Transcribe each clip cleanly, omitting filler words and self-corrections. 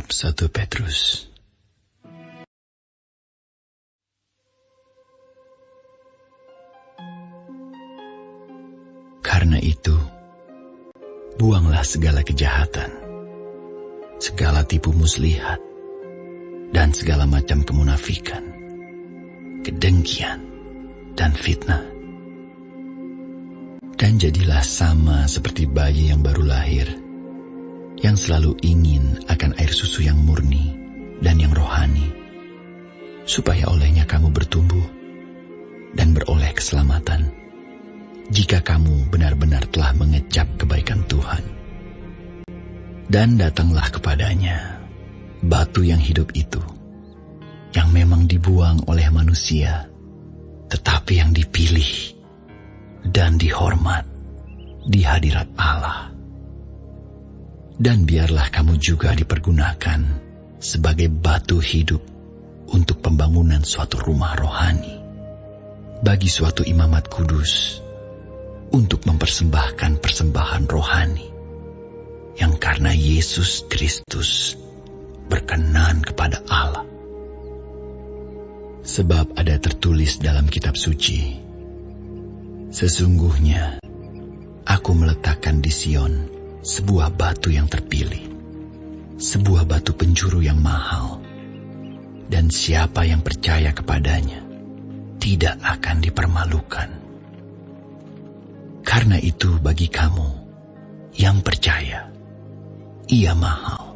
Kitab 1 Petrus. Karena itu, buanglah segala kejahatan, segala tipu muslihat, dan segala macam kemunafikan, kedengkian, dan fitnah. Dan jadilah sama seperti bayi yang baru lahir, yang selalu ingin akan air susu yang murni dan yang rohani, supaya olehnya kamu bertumbuh dan beroleh keselamatan, jika kamu benar-benar telah mengecap kebaikan Tuhan. Dan datanglah kepadanya batu yang hidup itu, yang memang dibuang oleh manusia, tetapi yang dipilih dan dihormat di hadirat Allah. Dan biarlah kamu juga dipergunakan sebagai batu hidup untuk pembangunan suatu rumah rohani, bagi suatu imamat kudus, untuk mempersembahkan persembahan rohani, yang karena Yesus Kristus berkenan kepada Allah. Sebab ada tertulis dalam kitab suci, sesungguhnya aku meletakkan di Sion sebuah batu yang terpilih, sebuah batu penjuru yang mahal, dan siapa yang percaya kepadanya tidak akan dipermalukan. Karena itu bagi kamu yang percaya, ia mahal.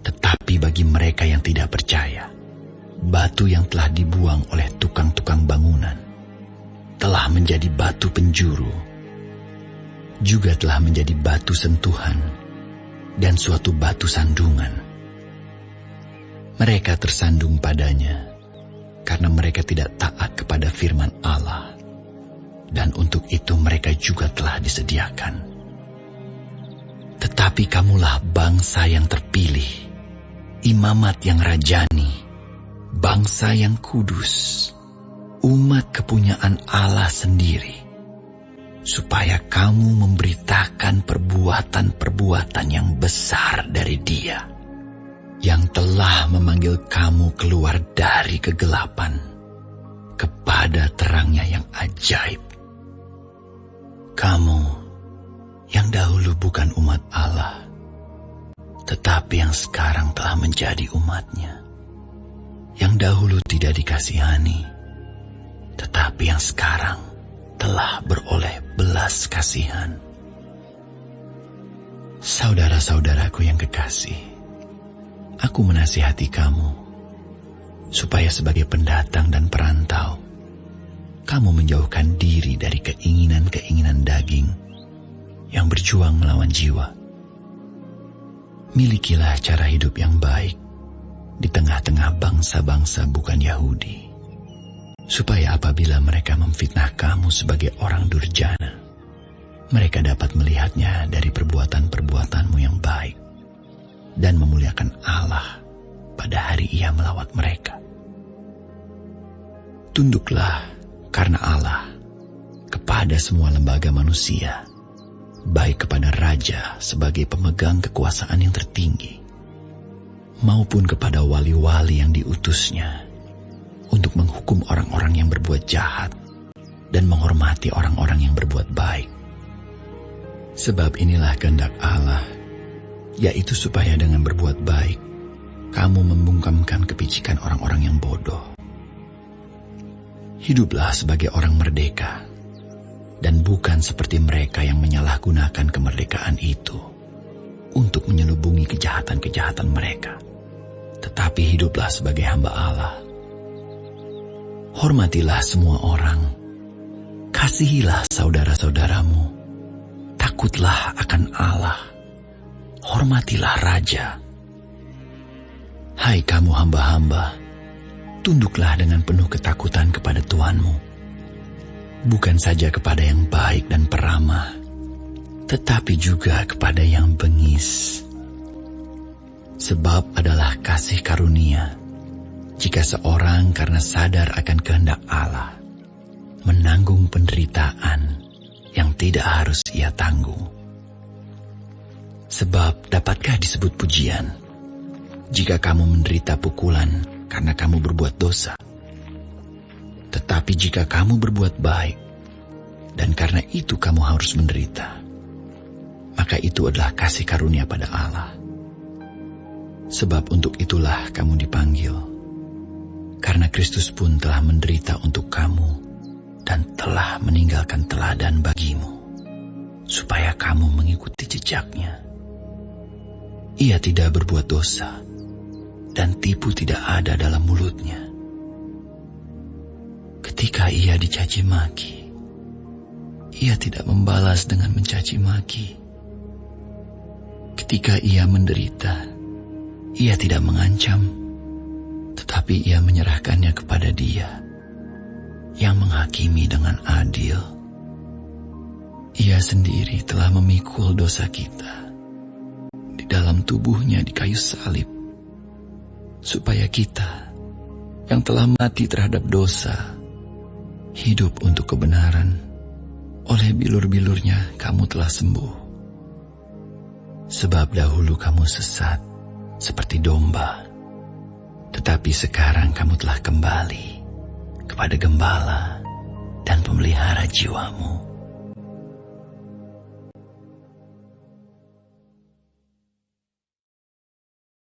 Tetapi bagi mereka yang tidak percaya, batu yang telah dibuang oleh tukang-tukang bangunan telah menjadi batu penjuru, juga telah menjadi batu sentuhan dan suatu batu sandungan. Mereka tersandung padanya karena mereka tidak taat kepada firman Allah, dan untuk itu mereka juga telah disediakan. Tetapi kamulah bangsa yang terpilih, imamat yang rajani, bangsa yang kudus, umat kepunyaan Allah sendiri, supaya kamu memberitakan perbuatan-perbuatan yang besar dari Dia, yang telah memanggil kamu keluar dari kegelapan kepada terangnya yang ajaib. Kamu yang dahulu bukan umat Allah, tetapi yang sekarang telah menjadi umat-Nya, yang dahulu tidak dikasihani, tetapi yang sekarang telah beroleh belas kasihan. Saudara-saudaraku yang kekasih, aku menasihati kamu, supaya sebagai pendatang dan perantau, kamu menjauhkan diri dari keinginan-keinginan daging yang berjuang melawan jiwa. Milikilah cara hidup yang baik di tengah-tengah bangsa-bangsa bukan Yahudi, supaya apabila mereka memfitnah kamu sebagai orang durjana, mereka dapat melihatnya dari perbuatan-perbuatanmu yang baik dan memuliakan Allah pada hari Ia melawat mereka. Tunduklah karena Allah kepada semua lembaga manusia, baik kepada raja sebagai pemegang kekuasaan yang tertinggi, maupun kepada wali-wali yang diutusnya, untuk menghukum orang-orang yang berbuat jahat dan menghormati orang-orang yang berbuat baik. Sebab inilah kehendak Allah, yaitu supaya dengan berbuat baik, kamu membungkamkan kepicikan orang-orang yang bodoh. Hiduplah sebagai orang merdeka, dan bukan seperti mereka yang menyalahgunakan kemerdekaan itu untuk menyelubungi kejahatan-kejahatan mereka, tetapi hiduplah sebagai hamba Allah. Hormatilah semua orang, kasihilah saudara-saudaramu, takutlah akan Allah, hormatilah raja. Hai kamu hamba-hamba, tunduklah dengan penuh ketakutan kepada Tuanmu, bukan saja kepada yang baik dan peramah, tetapi juga kepada yang bengis. Sebab adalah kasih karunia jika seorang karena sadar akan kehendak Allah menanggung penderitaan yang tidak harus ia tanggung. Sebab dapatkah disebut pujian jika kamu menderita pukulan karena kamu berbuat dosa. Tetapi jika kamu berbuat baik, dan karena itu kamu harus menderita, maka itu adalah kasih karunia pada Allah. Sebab untuk itulah kamu dipanggil, karena Kristus pun telah menderita untuk kamu dan telah meninggalkan teladan bagimu, supaya kamu mengikuti jejaknya. Ia tidak berbuat dosa, dan tipu tidak ada dalam mulutnya. Ketika ia dicaci maki, ia tidak membalas dengan mencaci maki. Ketika ia menderita, ia tidak mengancam, tetapi ia menyerahkannya kepada Dia yang menghakimi dengan adil. Ia sendiri telah memikul dosa kita di dalam tubuhnya di kayu salib, supaya kita yang telah mati terhadap dosa hidup untuk kebenaran. Oleh bilur-bilurnya kamu telah sembuh. Sebab dahulu kamu sesat seperti domba, tetapi sekarang kamu telah kembali kepada Gembala dan Pemelihara jiwamu.